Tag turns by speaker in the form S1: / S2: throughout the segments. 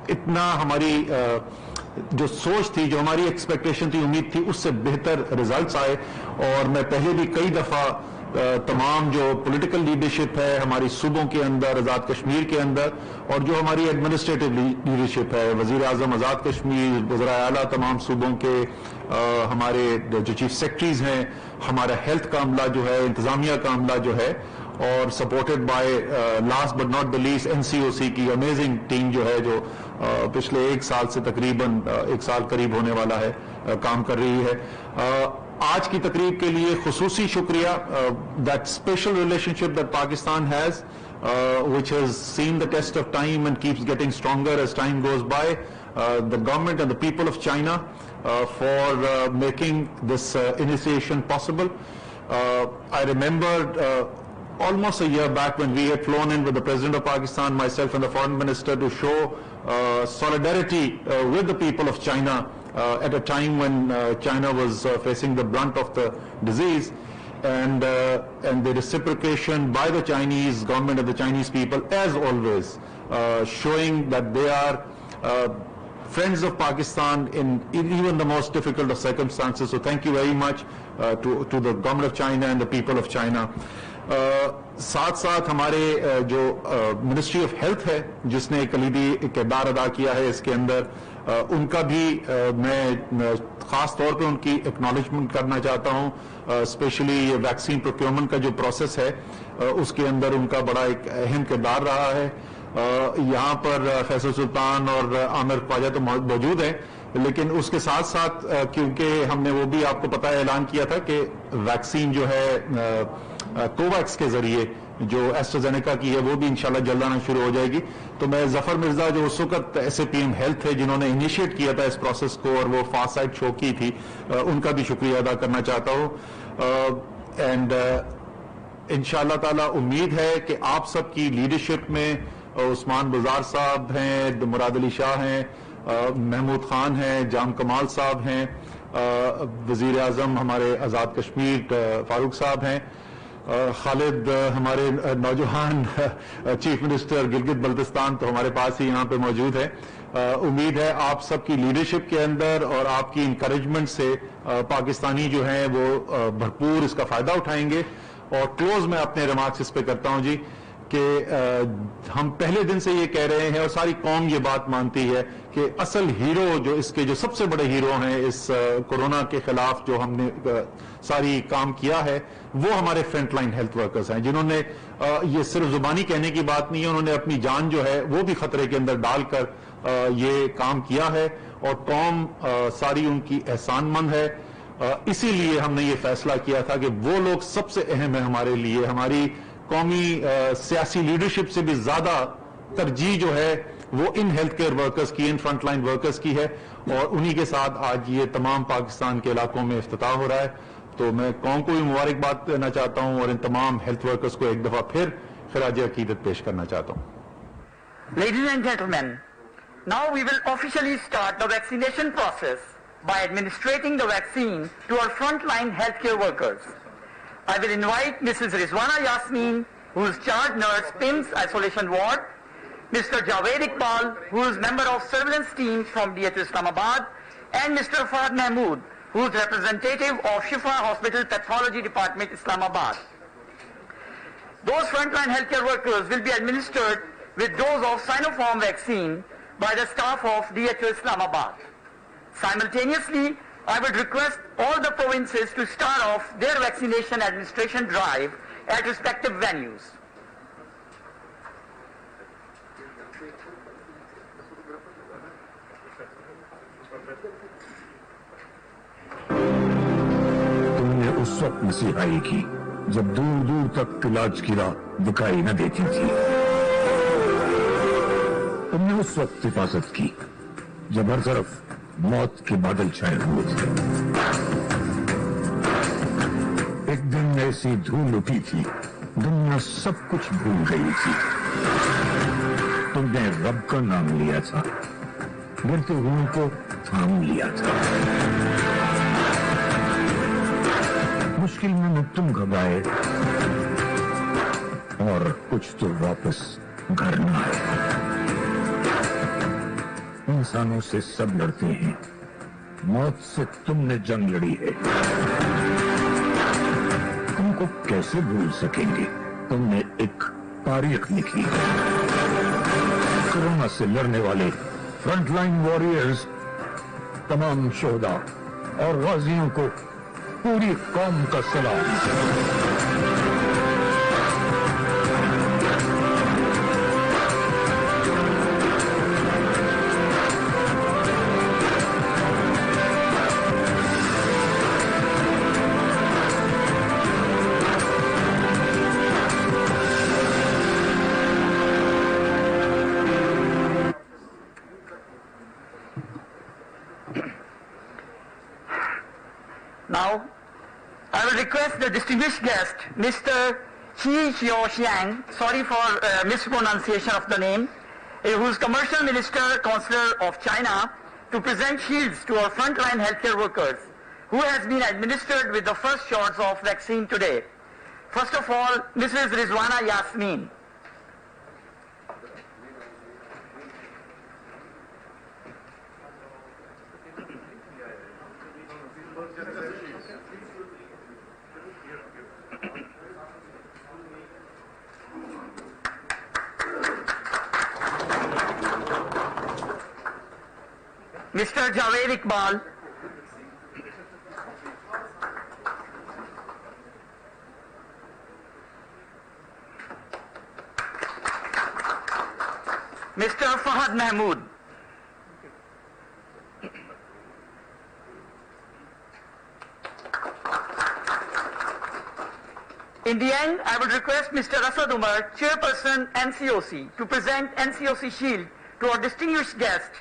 S1: इतना हमारी जो सोच थी, जो हमारी एक्सपेक्टेशन थी, उम्मीद थी, उससे बेहतर रिजल्ट्स आए। और मैं पहले भी कई दफा तमाम जो पॉलिटिकल लीडरशिप है हमारी सूबों के अंदर, आज़ाद कश्मीर के अंदर, और जो हमारी एडमिनिस्ट्रेटिव लीडरशिप है, वज़ीर आज़म आज़ाद कश्मीर, वज़राए आला तमाम सूबों के, हमारे जो चीफ सेक्रेटरीज हैं, हमारा हेल्थ का अमला जो है, इंतजामिया का अमला जो है, और supported by last but not the least NCOC की अमेजिंग टीम जो है, जो पिछले एक साल से तकरीबन एक साल करीब होने वाला है, काम कर रही है। आज की तकरीब के लिए खुसूसी शुक्रिया, that special relationship that Pakistan has which has seen the test of time and keeps getting stronger as time goes by, the government and the people of China for making this initiation possible. I remembered almost a year back when we had flown in with the President of Pakistan, myself and the Foreign Minister, to show solidarity with the people of China at a time when China was facing the brunt of the disease, and the reciprocation by the Chinese government and the Chinese people, as always, showing that they are friends of Pakistan in even the most difficult of circumstances. So thank you very much to the government of China and the people of China. साथ साथ हमारे जो ministry of health है, जिसने कलीदी किरदार अदा किया है इसके अंदर, उनका भी मैं खास तौर पे उनकी एक्नॉलेजमेंट करना चाहता हूं। स्पेशली ये वैक्सीन प्रोक्योरमेंट का जो प्रोसेस है, उसके अंदर उनका बड़ा एक अहम किरदार रहा है। यहाँ पर फैसल सुल्तान और आमिर ख्वाजा तो मौजूद हैं, लेकिन उसके साथ साथ क्योंकि हमने वो भी आपको पता है ऐलान किया था कि वैक्सीन जो है कोवैक्स के जरिए जो एस्ट्राजेनेका की है, वो भी इंशाल्लाह जल्द आना शुरू हो जाएगी। तो मैं जफर मिर्जा, जो उस वक्त SAPM हेल्थ है, जिन्होंने इनिशिएट किया था इस प्रोसेस को और वो फास्ट साइड शो की थी, उनका भी शुक्रिया अदा करना चाहता हूँ। एंड इंशाल्लाह ताला उम्मीद है कि आप सबकी लीडरशिप में उस्मान बुजार साहब हैं, मुराद अली शाह हैं, महमूद खान हैं, जाम कमाल साहब हैं, वजीर आजम हमारे आज़ाद कश्मीर फारूक साहब हैं, खालिद हमारे नौजवान चीफ मिनिस्टर गिलगित बल्तिस्तान तो हमारे पास ही यहाँ पे मौजूद है। उम्मीद है आप सबकी लीडरशिप के अंदर और आपकी इंकरेजमेंट से पाकिस्तानी जो हैं वो भरपूर इसका फायदा उठाएंगे। और क्लोज मैं अपने रिमार्क्स इस पे करता हूँ जी, कि हम पहले दिन से ये कह रहे हैं और सारी कौम ये बात मानती है कि असल हीरो जो इसके जो सबसे बड़े हीरो हैं इस कोरोना के खिलाफ जो हमने सारी काम किया है, वो हमारे फ्रंट लाइन हेल्थ वर्कर्स हैं, जिन्होंने ये सिर्फ जुबानी कहने की बात नहीं है, उन्होंने अपनी जान जो है वो भी खतरे के अंदर डालकर ये काम किया है और कौम सारी उनकी एहसानमंद है। इसीलिए हमने ये फैसला किया था कि वो लोग सबसे अहम है हमारे लिए। हमारी कौमी सियासी लीडरशिप से भी ज्यादा तरजीह जो है वो इन हेल्थ केयर वर्कर्स की, इन फ्रंट लाइन वर्कर्स की है, और उन्हीं के साथ आज ये तमाम पाकिस्तान के इलाकों में इफ्तिताह हो रहा है। तो मैं कौम को भी मुबारकबाद देना चाहता हूं और इन तमाम हेल्थ वर्कर्स को एक दफा फिर खिराज अकीदत पेश करना चाहता हूं।
S2: Ladies and gentlemen, now we will officially start the vaccination process by administering the vaccine to our frontline healthcare workers. I will invite Mrs. Rizwana Yasmin, who is charge nurse, PIMS Isolation Ward, Mr. Javed Iqbal, who is member of surveillance team from DHU Islamabad, and Mr. Fahad Mahmood, who is representative of Shifa Hospital Pathology Department, Islamabad. Those frontline healthcare workers will be administered with dose of Sinopharm vaccine by the staff of DHU Islamabad. Simultaneously, I would request all the provinces to start off their vaccination administration drive at respective venues.
S3: तुमने उस वक्त नसीहाई की जब दूर दूर तक इलाज की राह दिखाई न देती थी। तुमने उस वक्त हिफाजत की जब हर तरफ मौत के बादल छाए हुए थे। एक दिन ऐसी धूल उठी थी, दुनिया सब कुछ भूल गई थी। तुमने रब का नाम लिया था, गिरते हुए को थाम लिया था। मुश्किल में तुम घबराए और कुछ तो वापस घर न आए। इंसानों से सब लड़ते हैं, मौत से तुमने जंग लड़ी है। तुमको कैसे भूल सकेंगे? तुमने एक तारीख लिखी है। कोरोना से लड़ने वाले फ्रंटलाइन वॉरियर्स, तमाम शोहदा और गाजियों को पूरी कौम का सलाम।
S2: Now, I will request the distinguished guest, Mr. Qi Xiaoxiang, sorry for mispronunciation of the name, who is Commercial Minister, Consular of China, to present shields to our frontline healthcare workers, who has been administered with the first shots of vaccine today. First of all, Mrs. Rizwana Yasmin. Mr. Javed Iqbal. Mr. Fahad Mahmood. In the end, I would request Mr. Asad Umar, Chairperson NCOC, to present NCOC Shield to our distinguished guest,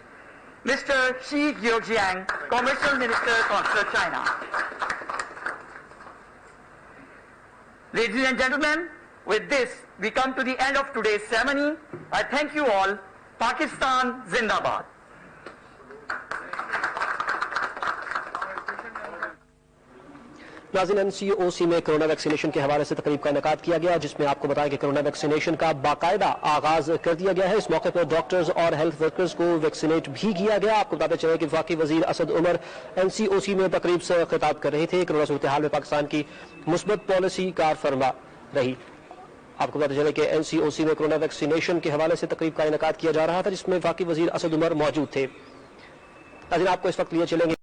S2: Mr. Xi Jiang, Commercial Minister, Consular China. Ladies and gentlemen, with this, we come to the end of today's ceremony. I thank you all. Pakistan Zindabad.
S4: नाज़रीन, NCOC में corona vaccination के हवाले से तकरीब का इनेकाद किया गया, जिसमें आपको बताया कि कोरोना वैक्सीनेशन का बाकायदा आगाज कर दिया गया है। इस मौके पर डॉक्टर्स और हेल्थ वर्कर्स को वैक्सीनेट भी किया गया। आपको बताते चले कि वफाकी वजीर असद उमर एनसीओसी में तकरीब से खिताब कर रहे थे। कोरोना सूरत हाल में पाकिस्तान की मुस्बत पॉलिसी कार फरमा रही। आपको बताते चले कि एनसीओसी में कोरोना वैक्सीनेशन के हवाले से तकरीब का इनेकाद किया जा रहा था, जिसमें वफाकी वजीर असद उमर मौजूद थे। नाज़रीन, आपको इस वक्त लिए चलेंगे